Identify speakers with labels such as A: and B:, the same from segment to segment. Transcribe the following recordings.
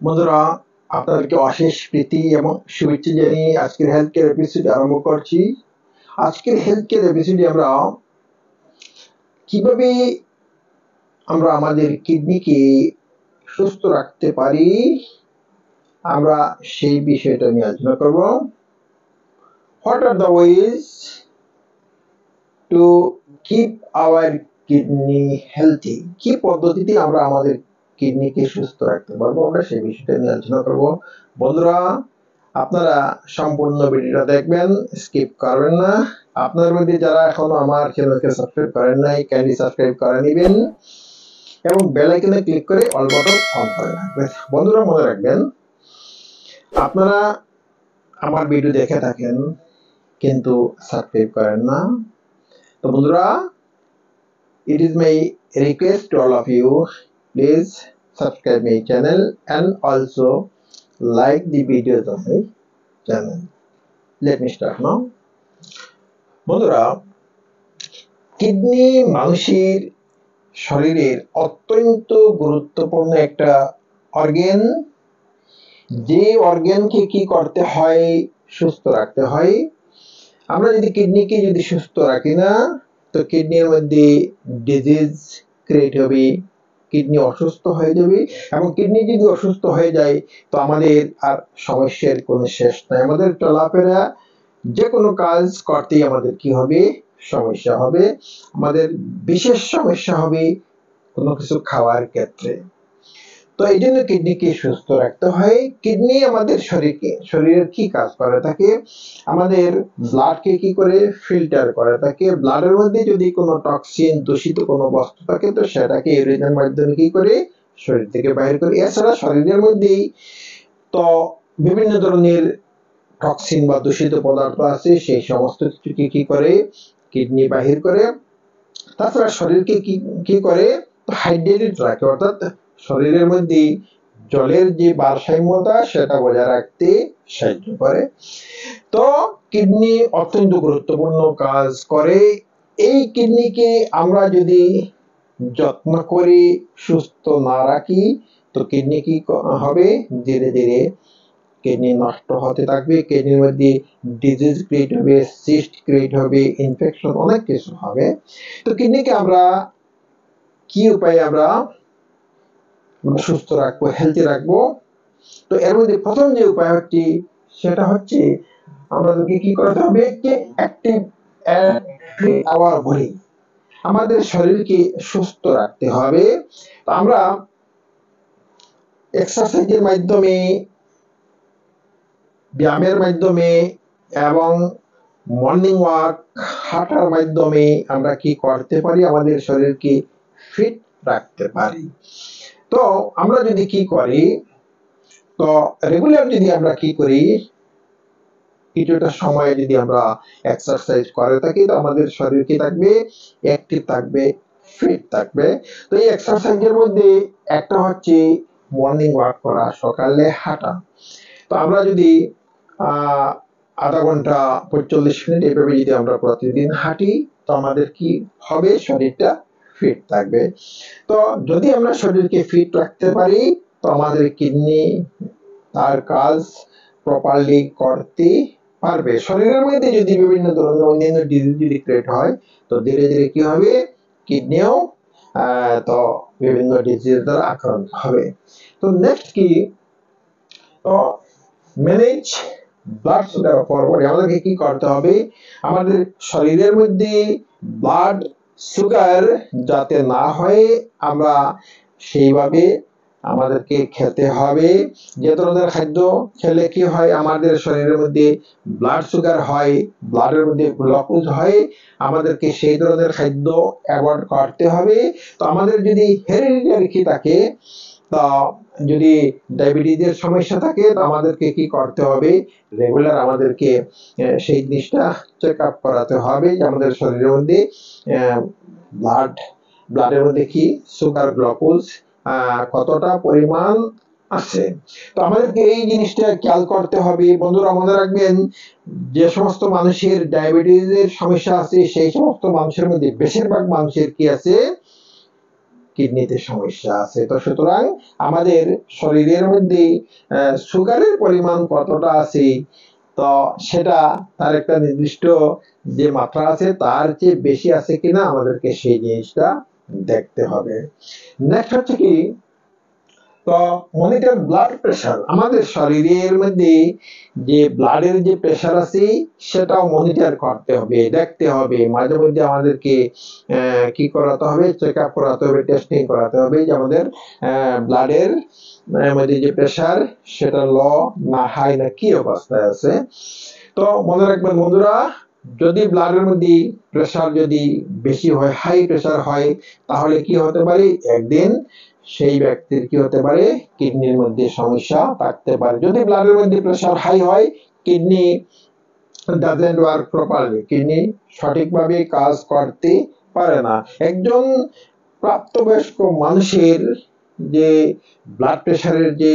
A: বন্ধুরা, আপনাদেরকে অশেষ প্রীতি এবং শুভেচ্ছা জানিয়ে আজকের হেলথ কেয়ার এপিসোড আরম্ভ করছি। আজকের হেলথ কেয়ার এপিসোডে আমরা কিভাবে আমাদের কিডনিকে সুস্থ রাখতে পারি, আমরা সেই বিষয়টা নিয়ে আলোচনা করব। What are the ways to keep our kidney healthy? কি পদ্ধতিতে আমরা আমাদের কিডনিকে সুস্থ রাখতে পারবো, আমরা সেই বিষয়টা নিয়ে আলোচনা করব। বন্ধুরা, আপনারা সম্পূর্ণ ভিডিওটা দেখবেন, স্কিপ করবেন না। আপনার মধ্যে যারা এখনো আমার চ্যানেলকে সাবস্ক্রাইব করেন নাই, কাইন্ডলি সাবস্ক্রাইব করে নেবেন এবং বেল আইকনে ক্লিক করে অল বাটন অন করে রাখবেন। বন্ধুরা, মনে রাখবেন, আপনারা আমার ভিডিও দেখে থাকেন কিন্তু সাবস্ক্রাইব করেন না। তো বন্ধুরা, it is my request to all of you, please subscribe my channel and also like the videos of my channel. Let me start now. বন্ধুরা, কিডনি মানুষের শরীরের অত্যন্ত গুরুত্বপূর্ণ একটা অর্গান। যে অর্গানকে কি করতে হয়? সুস্থ রাখতে হয়। আমরা যদি কিডনিকে সুস্থ রাখি না, তো কিডনির মধ্যে ডিজিজ ক্রিয়েট হবে, কিডনি অসুস্থ হয়ে যাবে এবং কিডনি যদি অসুস্থ হয়ে যায় তো আমাদের আর সমস্যার কোনো শেষ নাই। আমাদের চলাফেরা, যে কোনো কাজ করতেই আমাদের কি হবে? সমস্যা হবে। আমাদের বিশেষ সমস্যা হবে কোনো কিছু খাওয়ার ক্ষেত্রে। তো এই জন্য কিডনিকে সুস্থ রাখতে হয়। কিডনি আমাদের শরীরের কি কাজ করে থাকে? আমাদের ব্লাডকে কি করে? ফিল্টার করে থাকে। ব্লাডের মধ্যে যদি কোনো টক্সিন, দূষিত কোনো বস্তু থাকে তো সেটাকে ইউরিনের মাধ্যমে কি করে? শরীর থেকে বাইর করে। এছাড়া শরীরের মধ্যেই তো বিভিন্ন ধরনের টক্সিন বা দূষিত পদার্থ আছে, সেই সমস্ত কিছুকে কি করে? কিডনি বাহির করে। তাছাড়া শরীরকে কি করে? হাইড্রেটেড রাখে, অর্থাৎ শরীরের মধ্যে জলের যে ভারসাম্যতা সেটা বজায় রাখতে সাহায্য করে। তো কিডনি অত্যন্ত গুরুত্বপূর্ণ কাজ করে। এই কিডনিকে আমরা যদি যত্ন করে সুস্থ না রাখি তো কিডনি কি হবে? ধীরে ধীরে কিডনি নষ্ট হতে থাকবে। কিডনির মধ্যে ডিজিজ ক্রিয়েট হবে, সিস্ট ক্রিয়েট হবে, ইনফেকশন, অনেক কিছু হবে। তো কিডনিকে আমরা কি উপায়ে আমরা সুস্থ রাখবো, হেলদি রাখবো? তো এর মধ্যে প্রথম যে উপায় হচ্ছে সেটা হচ্ছে আমাদেরকে কি করতে হবে? অ্যাক্টিভ আওয়ার বডি, আমাদের শরীরকে সুস্থ রাখতে হবে। তো আমরা এক্সারসাইজের মাধ্যমে, ব্যায়ামের মাধ্যমে এবং মর্নিং ওয়াক, হাঁটার মাধ্যমে আমরা কি করতে পারি? আমাদের শরীরকে ফিট রাখতে পারি। তো আমরা যদি কি করি, তো রেগুলার যদি আমরা কি করি, কিছুটা সময় যদি আমরা এক্সারসাইজ করে থাকি তো আমাদের শরীর কি থাকবে? অ্যাক্টিভ থাকবে, ফিট থাকবে। তো এই এক্সারসাইজের মধ্যে একটা হচ্ছে মর্নিং ওয়াক করা, সকালে হাঁটা। তো আমরা যদি আধা ঘন্টা 45 মিনিট এভাবে যদি আমরা প্রতিদিন হাঁটি তো আমাদের কি হবে? শরীরটা ফিট থাকবে। তো যদি আমরা শরীরকে ফিট রাখতে পারি তো আমাদের কিডনি তার কাজ প্রপারলি করতে পারবে। শরীরের মধ্যে যদি বিভিন্ন ধরনের অন্যান্য ডিজিজ যদি ক্রিয়েট হয় তো ধীরে ধীরে কি হবে? কিডনিও তো বিভিন্ন ডিজিজ দ্বারা আক্রান্ত হবে। তো নেক্সট কি? তো ম্যানেজ ব্লাড সুগার ফরওয়ার্ড, আমাদেরকে কি করতে হবে? আমাদের শরীরের মধ্যে ব্লাড সুগার যাতে না হয় আমরা সেইভাবে আমাদেরকে খেতে হবে। যে ধরনের খাদ্য খেলে কি হয়? আমাদের শরীরের মধ্যে ব্লাড সুগার হয়, ব্লাডের মধ্যে গ্লুকোজ হয়, আমাদেরকে সেই ধরনের খাদ্য অ্যাভয়েড করতে হবে। তো আমাদের যদি হেরিডিটারি কি থাকে, তা যদি ডায়াবেটিসের সমস্যা থাকে তো আমাদেরকে কি করতে হবে? রেগুলার আমাদেরকে সেই জিনিসটা চেক আপ করাতে হবে যে আমাদের শরীরের মধ্যে ব্লাডের মধ্যে কি সুগার, গ্লুকোজ কতটা পরিমাণ আছে। তো আমাদেরকে এই জিনিসটা খেয়াল করতে হবে। বন্ধুরা, মনে রাখবেন, যে সমস্ত মানুষের ডায়াবেটিসের সমস্যা আছে সেই সমস্ত মানুষের মধ্যে বেশিরভাগ মানুষের কি আছে? কিডনিতে সমস্যা আছে। তো সুতরাং আমাদের শরীরের মধ্যে সুগারের পরিমাণ কতটা আছে, তো সেটা তার একটা নির্দিষ্ট যে মাত্রা আছে তার চেয়ে বেশি আছে কিনা আমাদেরকে সেই জিনিসটা দেখতে হবে। নেক্সট হচ্ছে কি, তো মনিটর ব্লাড প্রেশার। আমাদের শরীরের মধ্যে যে ব্লাডের যে প্রেশার আছে সেটাও মনিটর করতে হবে, দেখতে হবে। মাঝে মধ্যে আমাদেরকে কি করাতে হবে, চেক আপ করাতে হবে, টেস্টিং করাতে হবে যে আমাদের ব্লাডের মধ্যে যে প্রেশার সেটা লো না হাই না কি অবস্থায় আছে। তো মনে রাখবেন বন্ধুরা, যদি ব্লাডের মধ্যে প্রেশার যদি বেশি হয়, হাই প্রেশার হয়, তাহলে কি হতে পারে, একদিন সেই ব্যক্তির কি হতে পারে, কিডনির মধ্যে সমস্যা থাকতে পারে। যদি ব্লাডের মধ্যে প্রেশার হাই হয়, kidney doesn't work properly, kidney সঠিকভাবে কাজ করতে পারে না। একজন প্রাপ্তবয়স্ক মানুষের যে ব্লাড প্রেশারের যে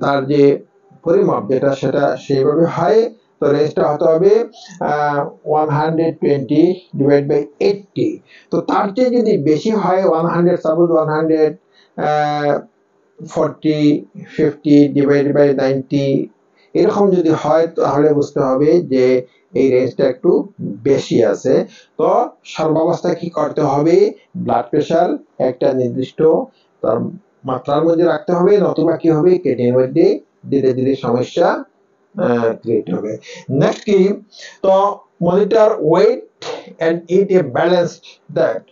A: তার যে পরিমাপ যেটা সেটা সেইভাবে হয়, তো রেঞ্জটা হতে হবে 120 ডিভাইড বাই 80। তো তার চেয়ে যদি বেশি হয় 100, সাপোজ 140 50 ডিভাইড বাই 90 এরকম যদি হয়, তাহলে বুঝতে হবে যে এই রেঞ্জটা একটু বেশি আছে। তো সর্বাবস্থায় কি করতে হবে, ব্লাড প্রেশার একটা নির্দিষ্ট তার মাত্রার মধ্যে রাখতে হবে, নতুবা কি হবে, কিডনির মধ্যে ধীরে ধীরে সমস্যা ক্রিয়েট হবে। নেক্সট কি, তো monitor weight and eat a balanced diet.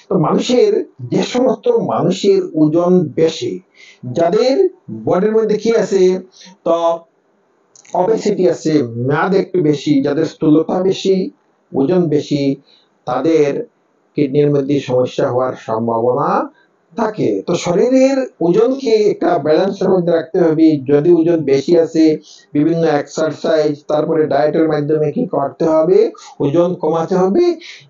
A: তো মানুষের যে সমস্ত মানুষের ওজন বেশি, যাদের বডির মধ্যে কি আছে, তো অবেসিটি আছে, মেয়াদ একটু বেশি, যাদের স্থূলতা বেশি, ওজন বেশি, তাদের কিডনির মধ্যে সমস্যা হওয়ার সম্ভাবনা থাকে। তো শরীরের ওজনকে একটা ব্যালেন্সের মধ্যে রাখতে হবে। যদি ওজন বেশি আছে, বিভিন্ন এক্সারসাইজ তারপরে ডায়েটের মাধ্যমে কি করতে হবে, ওজন কমাতে হবে,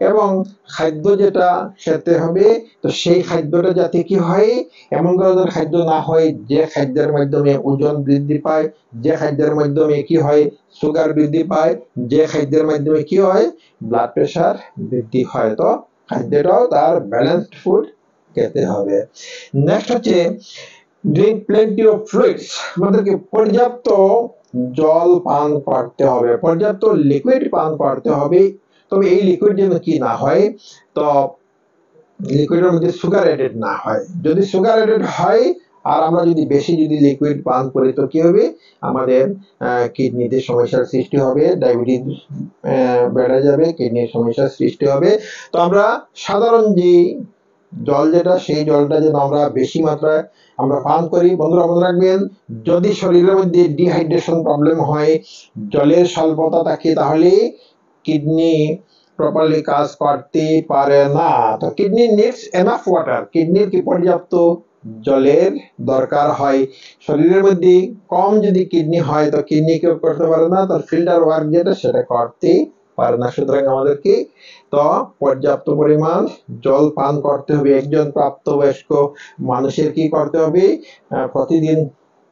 A: এবং খাদ্য যেটা খেতে হবে, তো সেই খাদ্যটা যাতে কি হয়, এমন ধরনের খাদ্য না হয় যে খাদ্যের মাধ্যমে ওজন বৃদ্ধি পায়, যে খাদ্যের মাধ্যমে কি হয়, সুগার বৃদ্ধি পায়, যে খাদ্যের মাধ্যমে কি হয়, ব্লাড প্রেশার বৃদ্ধি হয়। তো খাদ্যটাও তার ব্যালেন্সড ফুড খেতে হবে। নেক্সট হচ্ছে ড্রিঙ্ক প্লেন্টি অফ ফ্লুইডস। আমাদেরকে পর্যাপ্ত জল পান করতে হবে, পর্যাপ্ত লিকুইড পান করতে হবে। তবে এই লিকুইড যেন কি না হয়, তো লিকুইডের মধ্যে সুগার এডেড না হয়। যদি সুগার এডেড হয় আর আমরা যদি বেশি যদি লিকুইড পান করি, তো কি হবে, আমাদের কিডনিতে সমস্যার সৃষ্টি হবে, ডায়াবেটিস বেড়ে যাবে, কিডনির সমস্যার সৃষ্টি হবে। তো আমরা সাধারণ যে জল যেটা, সেই জলটা যেন আমরা বেশি মাত্রায় আমরা পান করি। বন্ধুরা মনে রাখবেন, যদি শরীরের মধ্যে ডিহাইড্রেশন প্রবলেম হয়, জলের স্বল্পতা থাকে, তাহলে কিডনি প্রপারলি কাজ করতে পারে না। তো কিডনি নিডস এনাফ ওয়াটার, কিডনির কি পর্যাপ্ত জলের দরকার হয়। শরীরের মধ্যে কম যদি কিডনি হয়, তো কিডনি কেউ করতে পারে না, তার ফিল্টার ওয়ার্ক যেটা সেটা করতে পারে না। সুতরাং আমাদেরকে তো পর্যাপ্ত পরিমাণ জল পান করতে হবে। একজন প্রাপ্তবয়স্ক মানুষের কি করতে হবে, প্রতিদিন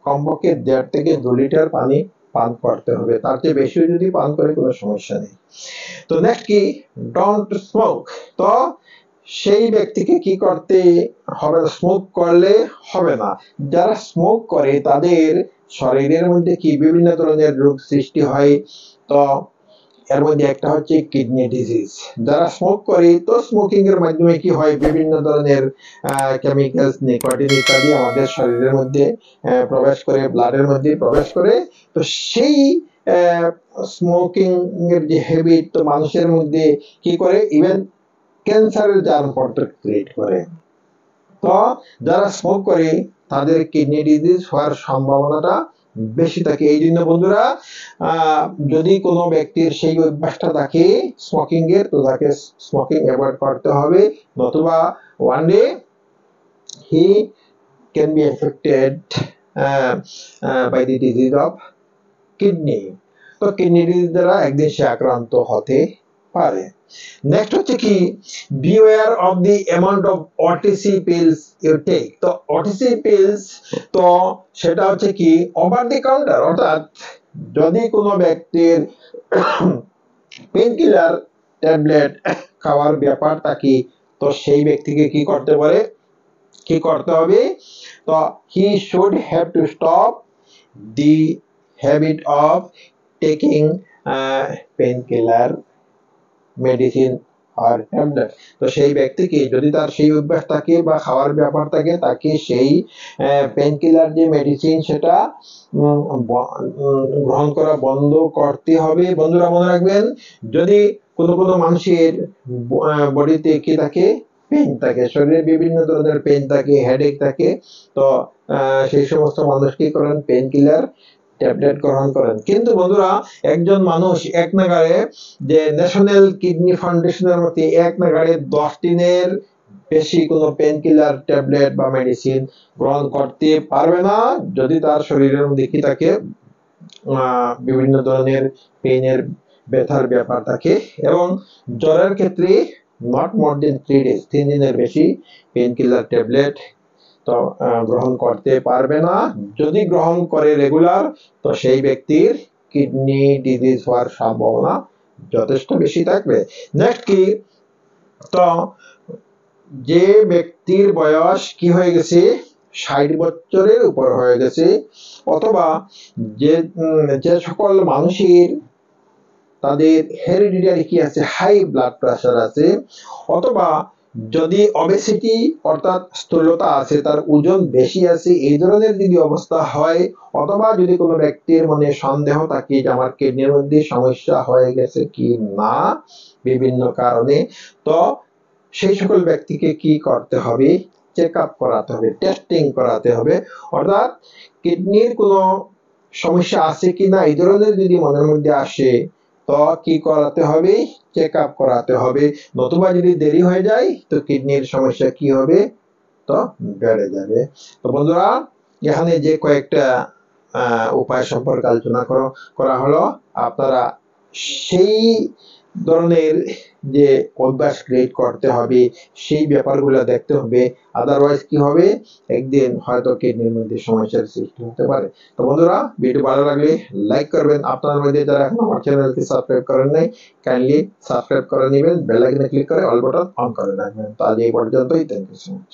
A: কমপক্ষে 1.5 থেকে 2 লিটার পানি পান করতে হবে। তার চেয়ে বেশি যদি পান করে কোনো সমস্যা নেই। তো নেক্সট কি, ডোন্ট স্মোক। তো সেই ব্যক্তিকে কি করতে হবে, স্মোক করলে হবে না। যারা স্মোক করে তাদের শরীরের মধ্যে কি বিভিন্ন ধরনের রোগ সৃষ্টি হয়। তো এর মধ্যে একটা হচ্ছে কিডনি ডিজিজ। যারা স্মোক করে, তো স্মোকিং এর মাধ্যমে কি হয়, বিভিন্ন ধরনের কেমিক্যালস, নিকোটিন ইত্যাদি আমাদের শরীরের মধ্যে প্রবেশ করে, ব্লাডের মধ্যে প্রবেশ করে। তো সেই স্মোকিং এর যে হ্যাবিট, তো মানুষের মধ্যে কি করে, ইভেন ক্যান্সারের জার্ম পর্যন্ত ক্রিয়েট করে। তো যারা স্মোক করে তাদের কিডনি ডিজিজ হওয়ার সম্ভাবনাটা বেশি থাকে। এই জন্য বন্ধুরা, যদি কোনো ব্যক্তির সেই অভ্যাসটা থাকে স্মোকিং এর, তো তাকে স্মোকিং অ্যাভয়েড করতে হবে, নতুবা one day he can be affected by the disease of kidney. তো কিডনি ডিজিজ দ্বারা একদিন সে আক্রান্ত হতে পারে। নেক্সট হচ্ছে কি, beware of the amount of OTC pills you take. তো ওটিসি পিলস, তো সেটা হচ্ছে কি ওভার দি কাউন্টার, অর্থাৎ যদি কোনো ব্যক্তির পেনকিলার ট্যাবলেট খাওয়ার ব্যাপার থাকে, তো সেই ব্যক্তিকে কি করতে পারে, কি করতে হবে? তো he should have to stop the habit of taking painkiller medicine আর ট্যাবলেট। তো সেই ব্যক্তিকে যদি তার সেই অভ্যাস থাকে বা খাওয়ার ব্যাপার থাকে, তাকে সেই পেনকিলার যে মেডিসিন সেটা গ্রহণ করা বন্ধ করতে হবে। বন্ধুরা মনে রাখবেন, যদি কোনো মানুষের বডিতে কি থাকে, পেন থাকে, শরীরে বিভিন্ন ধরনের পেন থাকে, হেডেক থাকে, তো সেই সমস্ত মানুষ কি করেন, পেন কিলার ট্যাবলেট গ্রহণ করেন। কিন্তু বন্ধুরা, একজন মানুষ এক নাগাড়ে যে ন্যাশনাল কিডনি ফাউন্ডেশনের মতে এক নাগাড়ে 10 দিনের বেশি কোনো পেন কিলার ট্যাবলেট বা মেডিসিন গ্রহণ করতে পারবে না, যদি তার শরীরের মধ্যে কি থাকে, বিভিন্ন ধরনের পেনের ব্যথার ব্যাপার থাকে। এবং জ্বরের ক্ষেত্রে নট মোর দেন 3 days, 3 দিনের বেশি পেন কিলার ট্যাবলেট তো গ্রহণ করতে পারবে না। যদি গ্রহণ করে রেগুলার, তো সেই ব্যক্তির কিডনি ডিজিজ হওয়ার সম্ভাবনা যথেষ্ট বেশি থাকবে। নেক্সট কি, তো যে ব্যক্তির বয়স কি হয়ে গেছে, 60 বছরের উপর হয়ে গেছে, অথবা যে সকল মানুষের তাদের হেরিডিটারি কি আছে, হাই ব্লাড প্রেশার আছে, অথবা যদি ওবেসিটি অর্থাৎ স্থূলতা আছে, তার ওজন বেশি আছে, এই ধরনের যদি অবস্থা হয়, অথবা যদি কোনো ব্যক্তির মনে সন্দেহ থাকে যে আমার কিডনির মধ্যে সমস্যা হয়ে গেছে কি না বিভিন্ন কারণে, তো সেই সকল ব্যক্তিকে কি করতে হবে, চেক আপ করাতে হবে, টেস্টিং করাতে হবে। অর্থাৎ কিডনির কোনো সমস্যা আছে কিনা এই ধরনের যদি মনের মধ্যে আসে, তো কি করাতে হবে, চেক আপ করাতে হবে। নতুবা যদি দেরি হয়ে যায়, তো কিডনির সমস্যা কি হবে, তো বেড়ে যাবে। তো বন্ধুরা, এখানে যে কয়েকটা উপায় সম্পর্কে আলোচনা করা হলো, আপনারা সেই ধরনের যে অভ্যাস ক্রিয়েট করতে হবে, সেই ব্যাপারগুলো দেখতে হবে। আদারওয়াইজ কি হবে, একদিন হয়তো কিডনির মধ্যে সমস্যার সৃষ্টি হতে পারে। তো বন্ধুরা, ভিডিও ভালো লাগলে লাইক করবেন। আপনার মধ্যে যারা এখন আমার চ্যানেলকে সাবস্ক্রাইব করেন নাই, কাইন্ডলি সাবস্ক্রাইব করে নেবেন, বেল আইকনে ক্লিক করে অল বাটন অন করে রাখবেন। তো আজ এই পর্যন্তই। Thank you so much.